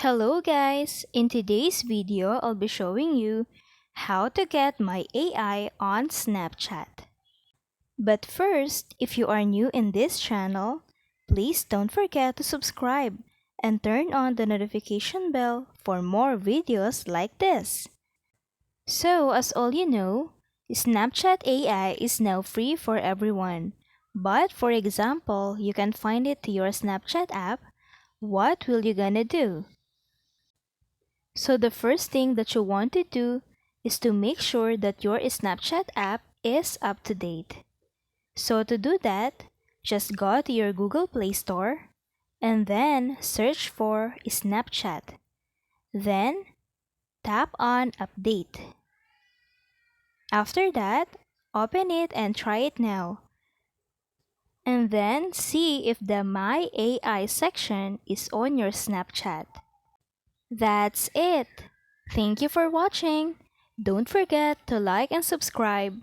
Hello guys! In today's video, I'll be showing you how to get my AI on Snapchat. But first, if you are new in this channel, please don't forget to subscribe and turn on the notification bell for more videos like this. So, as all you know, Snapchat AI is now free for everyone. But for example, you can find it to your Snapchat app. What will you gonna do? So the first thing that you want to do is to make sure that your Snapchat app is up to date. So to do that, just go to your Google Play Store and then search for Snapchat. Then tap on Update. After that, open it and try it now. And then see if the My AI section is on your Snapchat. That's it. Thank you for watching. Don't forget to like and subscribe.